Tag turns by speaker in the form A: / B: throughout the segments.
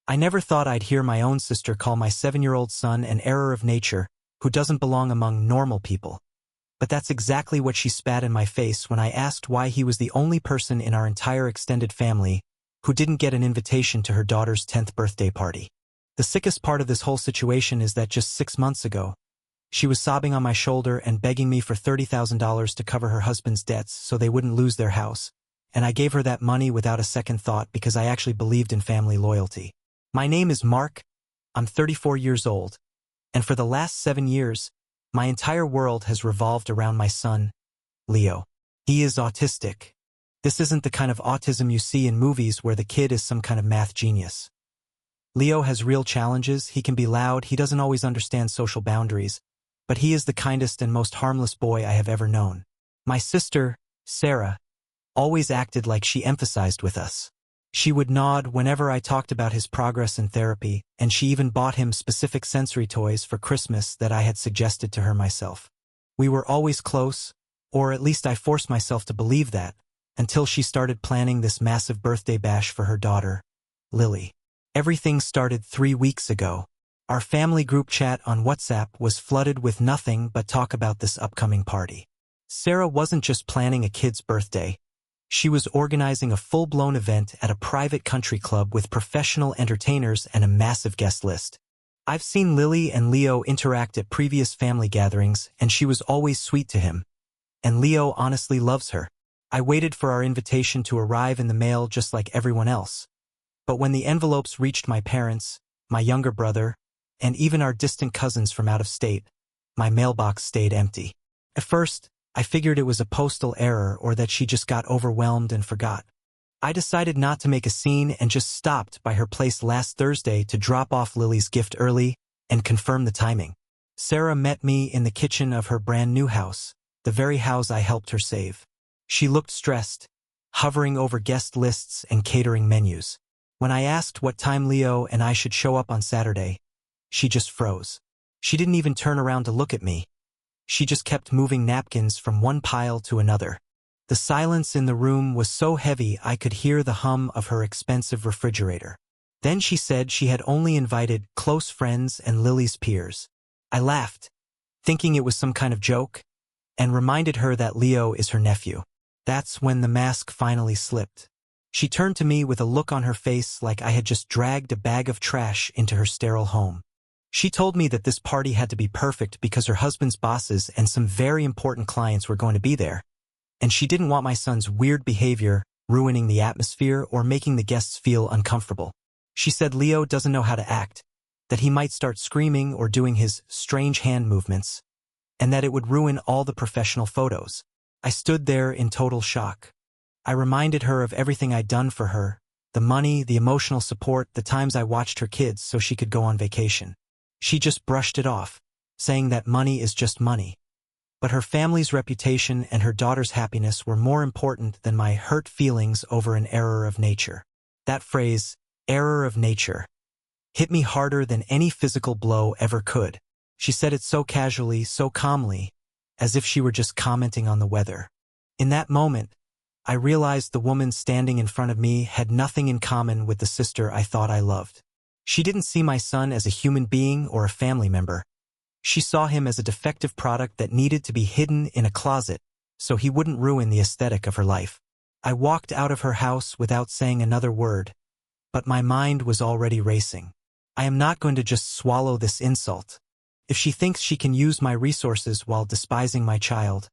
A: I never thought I'd hear my own sister call my 7-year-old son an error of nature who doesn't belong among normal people. But that's exactly what she spat in my face when I asked why he was the only person in our entire extended family who didn't get an invitation to her daughter's 10th birthday party. The sickest part of this whole situation is that just 6 months ago, she was sobbing on my shoulder and begging me for $30,000 to cover her husband's debts so they wouldn't lose their house, and I gave her that money without a second thought because I actually believed in family loyalty. My name is Mark, I'm 34 years old, and for the last 7 years, my entire world has revolved around my son, Leo. He is autistic. This isn't the kind of autism you see in movies where the kid is some kind of math genius. Leo has real challenges, he can be loud, he doesn't always understand social boundaries, but he is the kindest and most harmless boy I have ever known. My sister, Sarah, always acted like she emphasized with us. She would nod whenever I talked about his progress in therapy, and she even bought him specific sensory toys for Christmas that I had suggested to her myself. We were always close, or at least I forced myself to believe that, until she started planning this massive birthday bash for her daughter, Lily. Everything started 3 weeks ago. Our family group chat on WhatsApp was flooded with nothing but talk about this upcoming party. Sarah wasn't just planning a kid's birthday. She was organizing a full-blown event at a private country club with professional entertainers and a massive guest list. I've seen Lily and Leo interact at previous family gatherings, and she was always sweet to him. And Leo honestly loves her. I waited for our invitation to arrive in the mail just like everyone else. But when the envelopes reached my parents, my younger brother, and even our distant cousins from out of state, my mailbox stayed empty. At first, I figured it was a postal error or that she just got overwhelmed and forgot. I decided not to make a scene and just stopped by her place last Thursday to drop off Lily's gift early and confirm the timing. Sarah met me in the kitchen of her brand new house, the very house I helped her save. She looked stressed, hovering over guest lists and catering menus. When I asked what time Leo and I should show up on Saturday, she just froze. She didn't even turn around to look at me. She just kept moving napkins from one pile to another. The silence in the room was so heavy I could hear the hum of her expensive refrigerator. Then she said she had only invited close friends and Lily's peers. I laughed, thinking it was some kind of joke, and reminded her that Leo is her nephew. That's when the mask finally slipped. She turned to me with a look on her face like I had just dragged a bag of trash into her sterile home. She told me that this party had to be perfect because her husband's bosses and some very important clients were going to be there, and she didn't want my son's weird behavior ruining the atmosphere or making the guests feel uncomfortable. She said Leo doesn't know how to act, that he might start screaming or doing his strange hand movements, and that it would ruin all the professional photos. I stood there in total shock. I reminded her of everything I'd done for her, the money, the emotional support, the times I watched her kids so she could go on vacation. She just brushed it off, saying that money is just money. But her family's reputation and her daughter's happiness were more important than my hurt feelings over an error of nature. That phrase, error of nature, hit me harder than any physical blow ever could. She said it so casually, so calmly, as if she were just commenting on the weather. In that moment, I realized the woman standing in front of me had nothing in common with the sister I thought I loved. She didn't see my son as a human being or a family member. She saw him as a defective product that needed to be hidden in a closet so he wouldn't ruin the aesthetic of her life. I walked out of her house without saying another word, but my mind was already racing. I am not going to just swallow this insult. If she thinks she can use my resources while despising my child,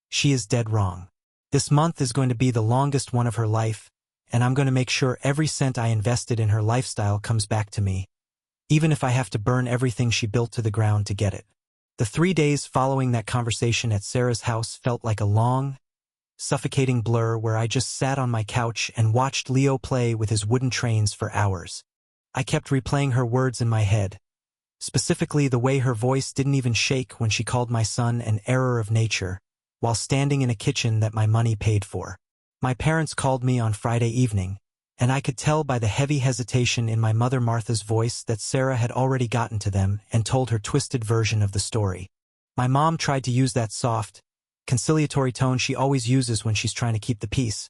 A: she is dead wrong. This month is going to be the longest one of her life, and I'm going to make sure every cent I invested in her lifestyle comes back to me, even if I have to burn everything she built to the ground to get it. The 3 days following that conversation at Sarah's house felt like a long, suffocating blur where I just sat on my couch and watched Leo play with his wooden trains for hours. I kept replaying her words in my head, specifically the way her voice didn't even shake when she called my son an error of nature, while standing in a kitchen that my money paid for. My parents called me on Friday evening, and I could tell by the heavy hesitation in my mother Martha's voice that Sarah had already gotten to them and told her twisted version of the story. My mom tried to use that soft, conciliatory tone she always uses when she's trying to keep the peace,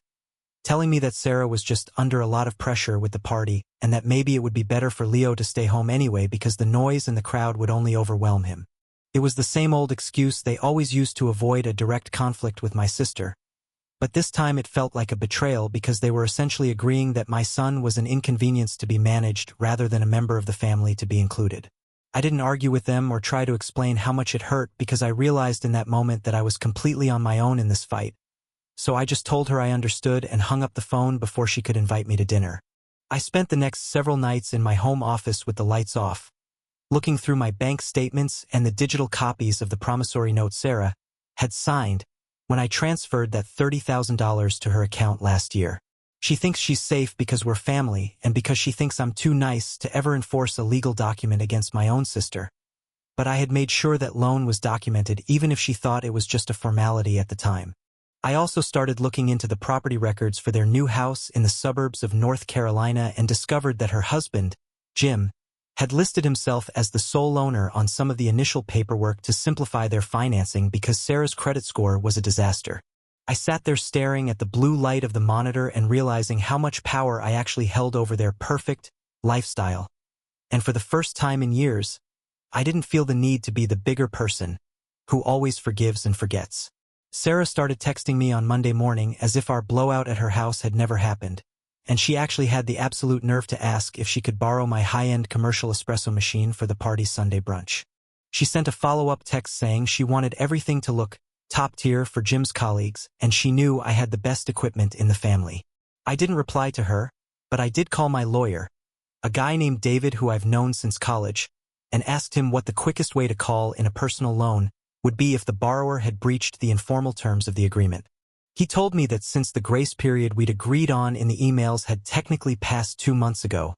A: telling me that Sarah was just under a lot of pressure with the party and that maybe it would be better for Leo to stay home anyway because the noise and the crowd would only overwhelm him. It was the same old excuse they always used to avoid a direct conflict with my sister. But this time it felt like a betrayal because they were essentially agreeing that my son was an inconvenience to be managed rather than a member of the family to be included. I didn't argue with them or try to explain how much it hurt because I realized in that moment that I was completely on my own in this fight. So I just told her I understood and hung up the phone before she could invite me to dinner. I spent the next several nights in my home office with the lights off, looking through my bank statements and the digital copies of the promissory note Sarah had signed when I transferred that $30,000 to her account last year. She thinks she's safe because we're family and because she thinks I'm too nice to ever enforce a legal document against my own sister. But I had made sure that loan was documented even if she thought it was just a formality at the time. I also started looking into the property records for their new house in the suburbs of North Carolina and discovered that her husband, Jim, had listed himself as the sole owner on some of the initial paperwork to simplify their financing because Sarah's credit score was a disaster. I sat there staring at the blue light of the monitor and realizing how much power I actually held over their perfect lifestyle. And for the first time in years, I didn't feel the need to be the bigger person who always forgives and forgets. Sarah started texting me on Monday morning as if our blowout at her house had never happened, and she actually had the absolute nerve to ask if she could borrow my high-end commercial espresso machine for the party's Sunday brunch. She sent a follow-up text saying she wanted everything to look top tier for Jim's colleagues, and she knew I had the best equipment in the family. I didn't reply to her, but I did call my lawyer, a guy named David who I've known since college, and asked him what the quickest way to call in a personal loan would be if the borrower had breached the informal terms of the agreement. He told me that since the grace period we'd agreed on in the emails had technically passed 2 months ago,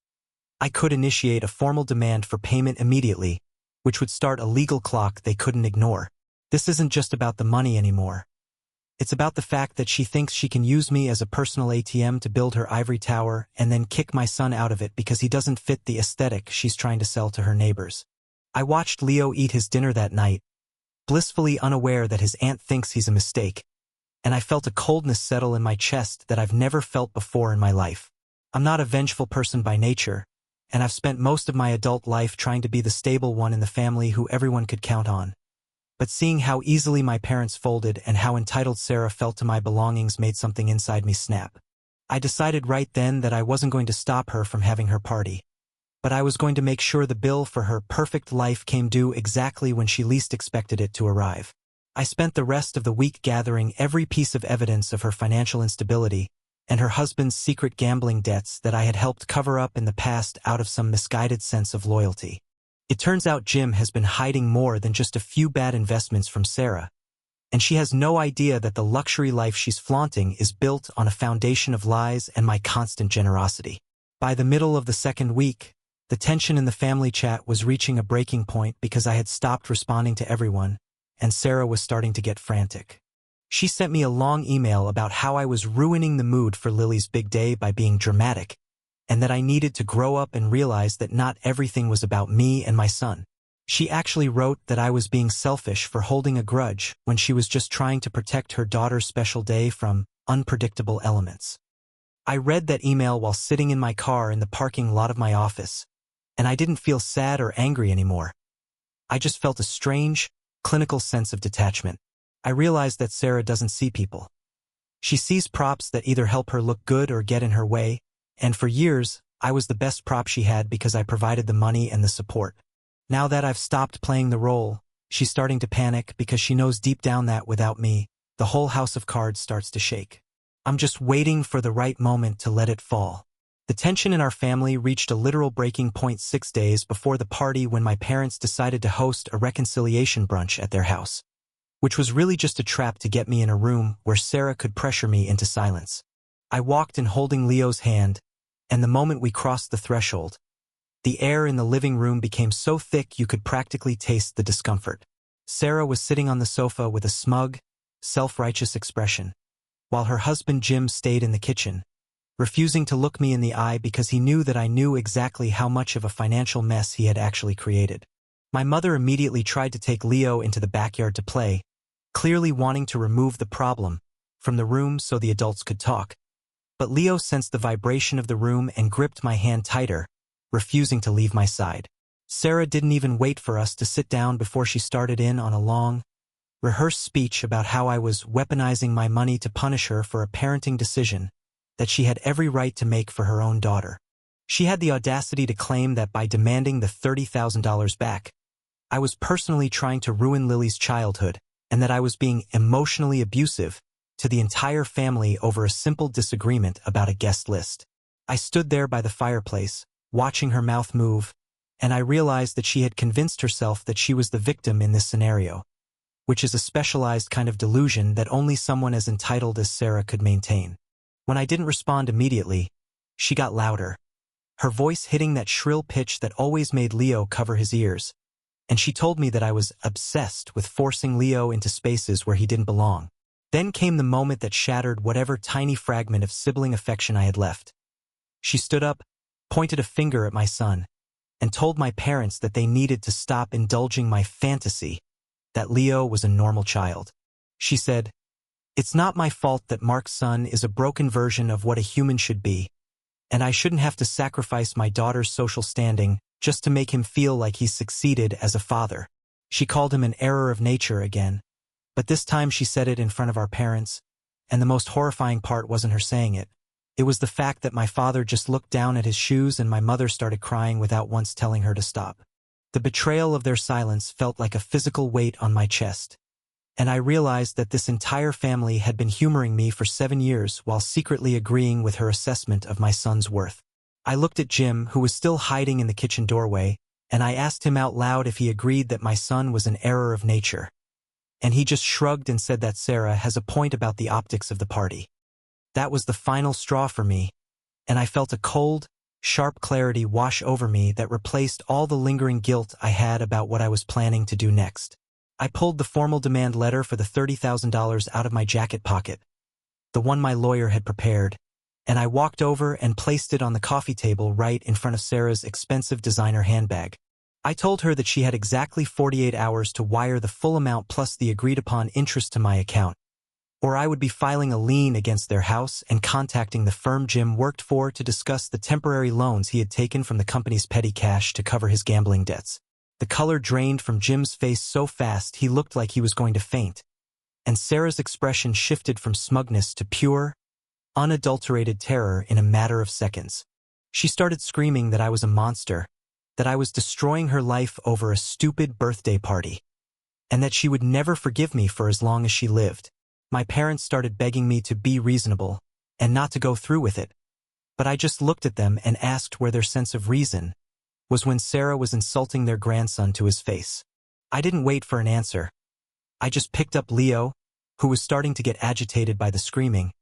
A: I could initiate a formal demand for payment immediately, which would start a legal clock they couldn't ignore. This isn't just about the money anymore. It's about the fact that she thinks she can use me as a personal ATM to build her ivory tower and then kick my son out of it because he doesn't fit the aesthetic she's trying to sell to her neighbors. I watched Leo eat his dinner that night, blissfully unaware that his aunt thinks he's a mistake, and I felt a coldness settle in my chest that I've never felt before in my life. I'm not a vengeful person by nature, and I've spent most of my adult life trying to be the stable one in the family who everyone could count on. But seeing how easily my parents folded and how entitled Sarah felt to my belongings made something inside me snap. I decided right then that I wasn't going to stop her from having her party, but I was going to make sure the bill for her perfect life came due exactly when she least expected it to arrive. I spent the rest of the week gathering every piece of evidence of her financial instability and her husband's secret gambling debts that I had helped cover up in the past out of some misguided sense of loyalty. It turns out Jim has been hiding more than just a few bad investments from Sarah, and she has no idea that the luxury life she's flaunting is built on a foundation of lies and my constant generosity. By the middle of the second week, the tension in the family chat was reaching a breaking point because I had stopped responding to everyone, and Sarah was starting to get frantic. She sent me a long email about how I was ruining the mood for Lily's big day by being dramatic, and that I needed to grow up and realize that not everything was about me and my son. She actually wrote that I was being selfish for holding a grudge when she was just trying to protect her daughter's special day from unpredictable elements. I read that email while sitting in my car in the parking lot of my office, and I didn't feel sad or angry anymore. I just felt a strange, clinical sense of detachment. I realized that Sarah doesn't see people. She sees props that either help her look good or get in her way, and for years, I was the best prop she had because I provided the money and the support. Now that I've stopped playing the role, she's starting to panic because she knows deep down that without me, the whole house of cards starts to shake. I'm just waiting for the right moment to let it fall. The tension in our family reached a literal breaking point 6 days before the party when my parents decided to host a reconciliation brunch at their house, which was really just a trap to get me in a room where Sarah could pressure me into silence. I walked in holding Leo's hand, and the moment we crossed the threshold, the air in the living room became so thick you could practically taste the discomfort. Sarah was sitting on the sofa with a smug, self-righteous expression, while her husband Jim stayed in the kitchen, refusing to look me in the eye because he knew that I knew exactly how much of a financial mess he had actually created. My mother immediately tried to take Leo into the backyard to play, clearly wanting to remove the problem from the room so the adults could talk. But Leo sensed the vibration of the room and gripped my hand tighter, refusing to leave my side. Sarah didn't even wait for us to sit down before she started in on a long, rehearsed speech about how I was weaponizing my money to punish her for a parenting decision that she had every right to make for her own daughter. She had the audacity to claim that by demanding the $30,000 back, I was personally trying to ruin Lily's childhood and that I was being emotionally abusive to the entire family over a simple disagreement about a guest list. I stood there by the fireplace, watching her mouth move, and I realized that she had convinced herself that she was the victim in this scenario, which is a specialized kind of delusion that only someone as entitled as Sarah could maintain. When I didn't respond immediately, she got louder, her voice hitting that shrill pitch that always made Leo cover his ears, and she told me that I was obsessed with forcing Leo into spaces where he didn't belong. Then came the moment that shattered whatever tiny fragment of sibling affection I had left. She stood up, pointed a finger at my son, and told my parents that they needed to stop indulging my fantasy that Leo was a normal child. She said, "It's not my fault that Mark's son is a broken version of what a human should be, and I shouldn't have to sacrifice my daughter's social standing just to make him feel like he's succeeded as a father." She called him an error of nature again, but this time she said it in front of our parents, and the most horrifying part wasn't her saying it. It was the fact that my father just looked down at his shoes and my mother started crying without once telling her to stop. The betrayal of their silence felt like a physical weight on my chest, and I realized that this entire family had been humoring me for 7 years while secretly agreeing with her assessment of my son's worth. I looked at Jim, who was still hiding in the kitchen doorway, and I asked him out loud if he agreed that my son was an error of nature. And he just shrugged and said that Sarah has a point about the optics of the party. That was the final straw for me, and I felt a cold, sharp clarity wash over me that replaced all the lingering guilt I had about what I was planning to do next. I pulled the formal demand letter for the $30,000 out of my jacket pocket, the one my lawyer had prepared, and I walked over and placed it on the coffee table right in front of Sarah's expensive designer handbag. I told her that she had exactly 48 hours to wire the full amount plus the agreed-upon interest to my account, or I would be filing a lien against their house and contacting the firm Jim worked for to discuss the temporary loans he had taken from the company's petty cash to cover his gambling debts. The color drained from Jim's face so fast he looked like he was going to faint, and Sarah's expression shifted from smugness to pure, unadulterated terror in a matter of seconds. She started screaming that I was a monster, that I was destroying her life over a stupid birthday party, and that she would never forgive me for as long as she lived. My parents started begging me to be reasonable and not to go through with it, but I just looked at them and asked where their sense of reason was when Sarah was insulting their grandson to his face. I didn't wait for an answer. I just picked up Leo, who was starting to get agitated by the screaming,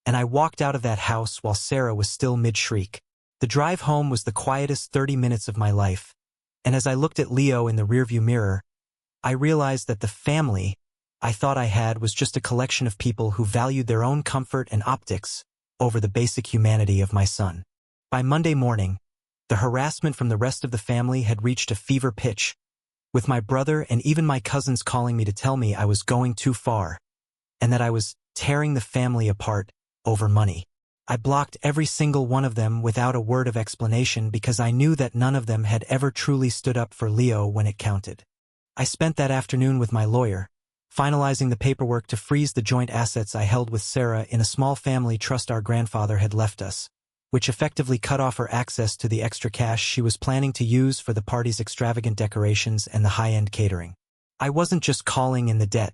A: and I walked out of that house while Sarah was still mid-shriek. The drive home was the quietest 30 minutes of my life, and as I looked at Leo in the rearview mirror, I realized that the family I thought I had was just a collection of people who valued their own comfort and optics over the basic humanity of my son. By Monday morning, the harassment from the rest of the family had reached a fever pitch, with my brother and even my cousins calling me to tell me I was going too far, and that I was tearing the family apart over money. I blocked every single one of them without a word of explanation because I knew that none of them had ever truly stood up for Leo when it counted. I spent that afternoon with my lawyer, finalizing the paperwork to freeze the joint assets I held with Sarah in a small family trust our grandfather had left us, which effectively cut off her access to the extra cash she was planning to use for the party's extravagant decorations and the high-end catering. I wasn't just calling in the debt.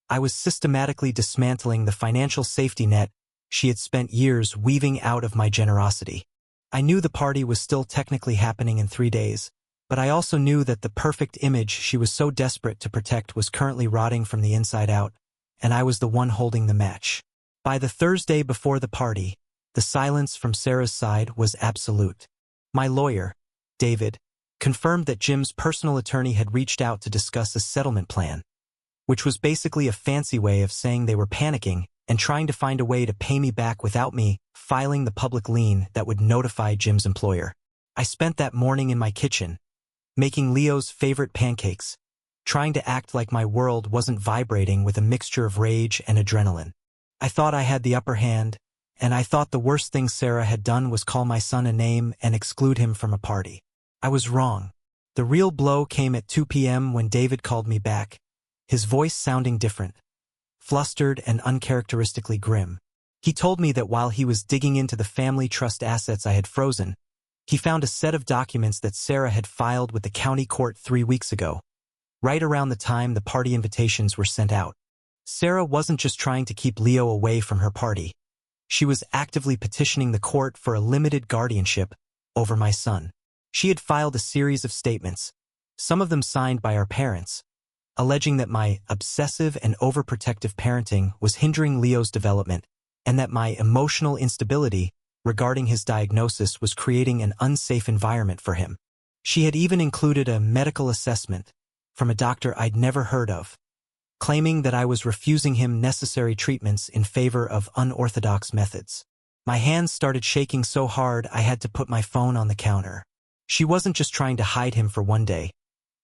A: I was systematically dismantling the financial safety net she had spent years weaving out of my generosity. I knew the party was still technically happening in 3 days, but I also knew that the perfect image she was so desperate to protect was currently rotting from the inside out, and I was the one holding the match. By the Thursday before the party, the silence from Sarah's side was absolute. My lawyer, David, confirmed that Jim's personal attorney had reached out to discuss a settlement plan, which was basically a fancy way of saying they were panicking and trying to find a way to pay me back without me filing the public lien that would notify Jim's employer. I spent that morning in my kitchen, making Leo's favorite pancakes, trying to act like my world wasn't vibrating with a mixture of rage and adrenaline. I thought I had the upper hand, and I thought the worst thing Sarah had done was call my son a name and exclude him from a party. I was wrong. The real blow came at 2 p.m. when David called me back, his voice sounding different, flustered and uncharacteristically grim. He told me that while he was digging into the family trust assets I had frozen, he found a set of documents that Sarah had filed with the county court 3 weeks ago, right around the time the party invitations were sent out. Sarah wasn't just trying to keep Leo away from her party. She was actively petitioning the court for a limited guardianship over my son. She had filed a series of statements, some of them signed by our parents, alleging that my obsessive and overprotective parenting was hindering Leo's development and that my emotional instability regarding his diagnosis was creating an unsafe environment for him. She had even included a medical assessment from a doctor I'd never heard of, claiming that I was refusing him necessary treatments in favor of unorthodox methods. My hands started shaking so hard I had to put my phone on the counter. She wasn't just trying to hide him for one day.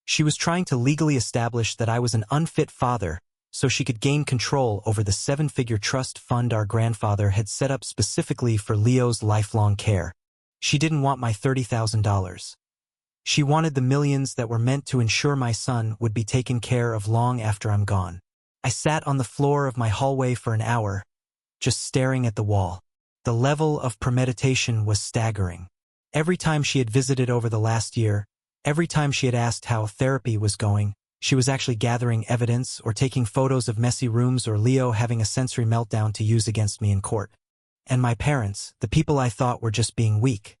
A: She was trying to legally establish that I was an unfit father so she could gain control over the 7-figure trust fund our grandfather had set up specifically for Leo's lifelong care. She didn't want my $30,000. She wanted the millions that were meant to ensure my son would be taken care of long after I'm gone. I sat on the floor of my hallway for an hour, just staring at the wall. The level of premeditation was staggering. Every time she had visited over the last year, every time she had asked how therapy was going, she was actually gathering evidence or taking photos of messy rooms or Leo having a sensory meltdown to use against me in court. And my parents, the people I thought were just being weak,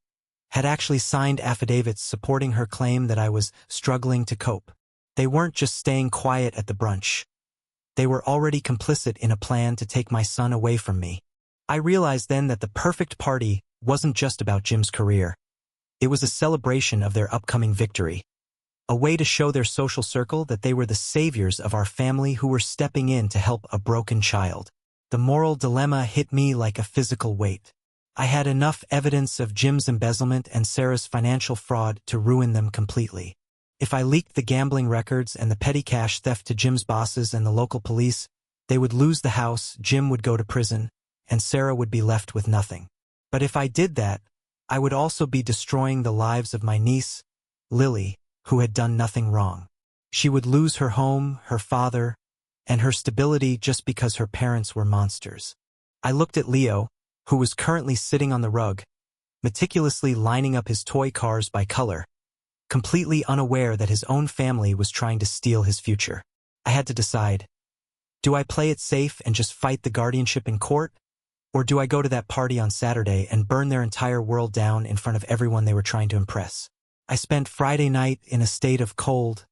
A: had actually signed affidavits supporting her claim that I was struggling to cope. They weren't just staying quiet at the brunch. They were already complicit in a plan to take my son away from me. I realized then that the perfect party wasn't just about Jim's career. It was a celebration of their upcoming victory, a way to show their social circle that they were the saviors of our family who were stepping in to help a broken child. The moral dilemma hit me like a physical weight. I had enough evidence of Jim's embezzlement and Sarah's financial fraud to ruin them completely. If I leaked the gambling records and the petty cash theft to Jim's bosses and the local police, they would lose the house, Jim would go to prison, and Sarah would be left with nothing. But if I did that, I would also be destroying the lives of my niece, Lily, who had done nothing wrong. She would lose her home, her father, and her stability just because her parents were monsters. I looked at Leo, who was currently sitting on the rug, meticulously lining up his toy cars by color, completely unaware that his own family was trying to steal his future. I had to decide, do I play it safe and just fight the guardianship in court? Or do I go to that party on Saturday and burn their entire world down in front of everyone they were trying to impress? I spent Friday night in a state of cold,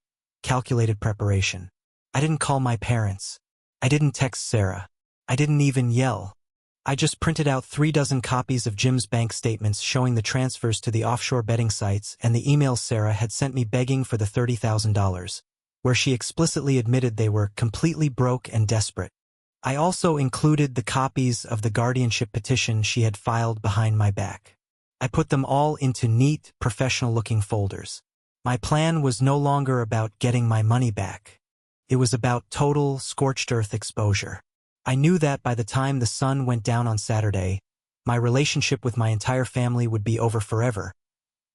A: calculated preparation. I didn't call my parents. I didn't text Sarah. I didn't even yell. I just printed out 36 copies of Jim's bank statements showing the transfers to the offshore betting sites and the emails Sarah had sent me begging for the $30,000, where she explicitly admitted they were completely broke and desperate. I also included the copies of the guardianship petition she had filed behind my back. I put them all into neat, professional-looking folders. My plan was no longer about getting my money back. It was about total, scorched-earth exposure. I knew that by the time the sun went down on Saturday, my relationship with my entire family would be over forever.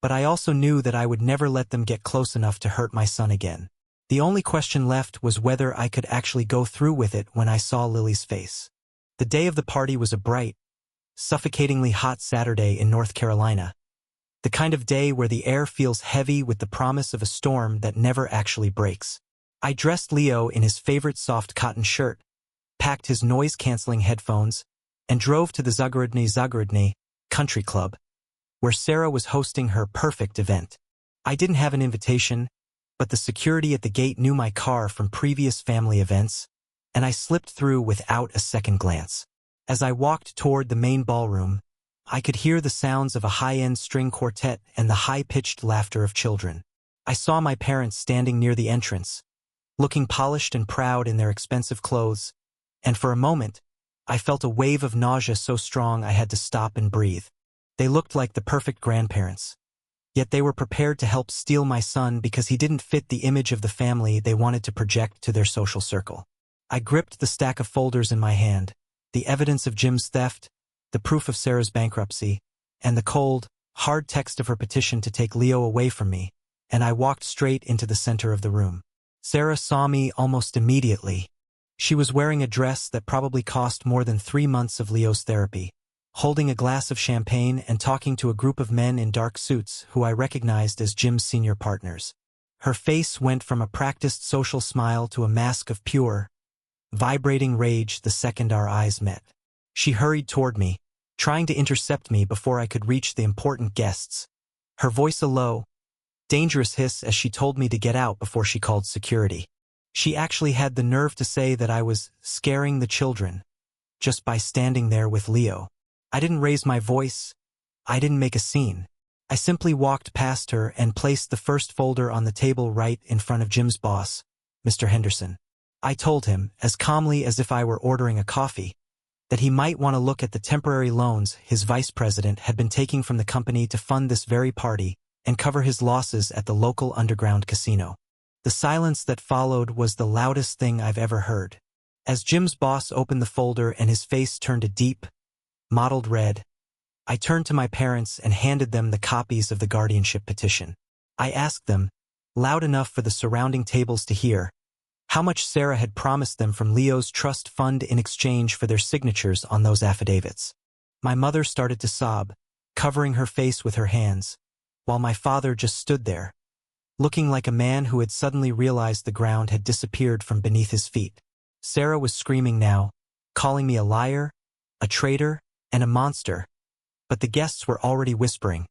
A: But I also knew that I would never let them get close enough to hurt my son again. The only question left was whether I could actually go through with it when I saw Lily's face. The day of the party was a bright, suffocatingly hot Saturday in North Carolina, the kind of day where the air feels heavy with the promise of a storm that never actually breaks. I dressed Leo in his favorite soft cotton shirt, packed his noise-canceling headphones, and drove to the Zagorodny country club, where Sarah was hosting her perfect event. I didn't have an invitation, but the security at the gate knew my car from previous family events, and I slipped through without a second glance. As I walked toward the main ballroom, I could hear the sounds of a high-end string quartet and the high-pitched laughter of children. I saw my parents standing near the entrance, looking polished and proud in their expensive clothes, and for a moment, I felt a wave of nausea so strong I had to stop and breathe. They looked like the perfect grandparents. Yet they were prepared to help steal my son because he didn't fit the image of the family they wanted to project to their social circle. I gripped the stack of folders in my hand, the evidence of Jim's theft, the proof of Sarah's bankruptcy, and the cold, hard text of her petition to take Leo away from me, and I walked straight into the center of the room. Sarah saw me almost immediately. She was wearing a dress that probably cost more than 3 months of Leo's therapy, holding a glass of champagne and talking to a group of men in dark suits who I recognized as Jim's senior partners. Her face went from a practiced social smile to a mask of pure, vibrating rage the second our eyes met. She hurried toward me, trying to intercept me before I could reach the important guests. Her voice a low, dangerous hiss as she told me to get out before she called security. She actually had the nerve to say that I was scaring the children, just by standing there with Leo. I didn't raise my voice. I didn't make a scene. I simply walked past her and placed the first folder on the table right in front of Jim's boss, Mr. Henderson. I told him, as calmly as if I were ordering a coffee, that he might want to look at the temporary loans his vice president had been taking from the company to fund this very party and cover his losses at the local underground casino. The silence that followed was the loudest thing I've ever heard. As Jim's boss opened the folder and his face turned a deep, mottled red, I turned to my parents and handed them the copies of the guardianship petition. I asked them, loud enough for the surrounding tables to hear, how much Sarah had promised them from Leo's trust fund in exchange for their signatures on those affidavits. My mother started to sob, covering her face with her hands, while my father just stood there, looking like a man who had suddenly realized the ground had disappeared from beneath his feet. Sarah was screaming now, calling me a liar, a traitor, and a monster, but the guests were already whispering,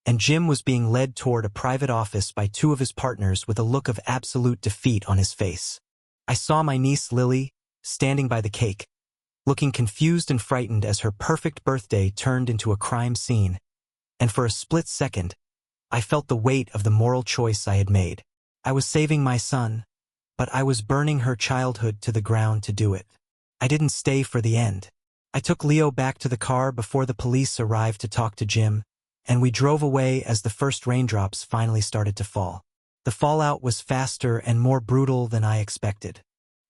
A: and Jim was being led toward a private office by 2 of his partners with a look of absolute defeat on his face. I saw my niece Lily, standing by the cake, looking confused and frightened as her perfect birthday turned into a crime scene, and for a split second, I felt the weight of the moral choice I had made. I was saving my son, but I was burning her childhood to the ground to do it. I didn't stay for the end. I took Leo back to the car before the police arrived to talk to Jim, and we drove away as the first raindrops finally started to fall. The fallout was faster and more brutal than I expected.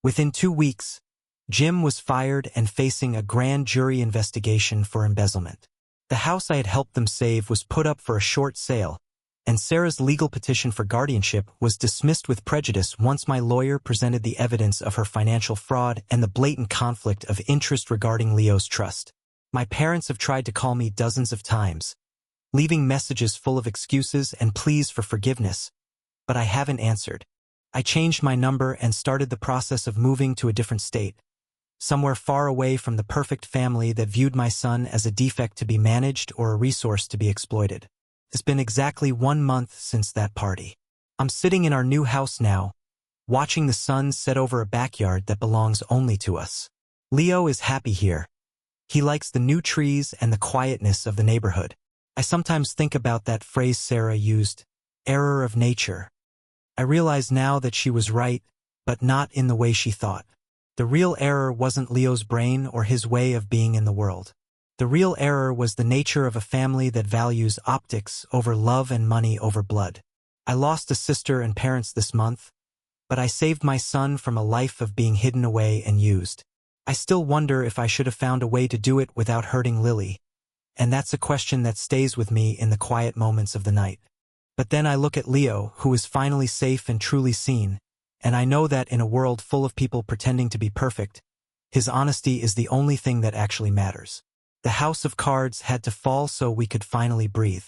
A: Within 2 weeks, Jim was fired and facing a grand jury investigation for embezzlement. The house I had helped them save was put up for a short sale, and Sarah's legal petition for guardianship was dismissed with prejudice once my lawyer presented the evidence of her financial fraud and the blatant conflict of interest regarding Leo's trust. My parents have tried to call me dozens of times, leaving messages full of excuses and pleas for forgiveness, but I haven't answered. I changed my number and started the process of moving to a different state, somewhere far away from the perfect family that viewed my son as a defect to be managed or a resource to be exploited. It's been exactly 1 month since that party. I'm sitting in our new house now, watching the sun set over a backyard that belongs only to us. Leo is happy here. He likes the new trees and the quietness of the neighborhood. I sometimes think about that phrase Sarah used, error of nature. I realize now that she was right, but not in the way she thought. The real error wasn't Leo's brain or his way of being in the world. The real error was the nature of a family that values optics over love and money over blood. I lost a sister and parents this month, but I saved my son from a life of being hidden away and used. I still wonder if I should have found a way to do it without hurting Lily, and that's a question that stays with me in the quiet moments of the night. But then I look at Leo, who is finally safe and truly seen, and I know that in a world full of people pretending to be perfect, his honesty is the only thing that actually matters. The house of cards had to fall so we could finally breathe.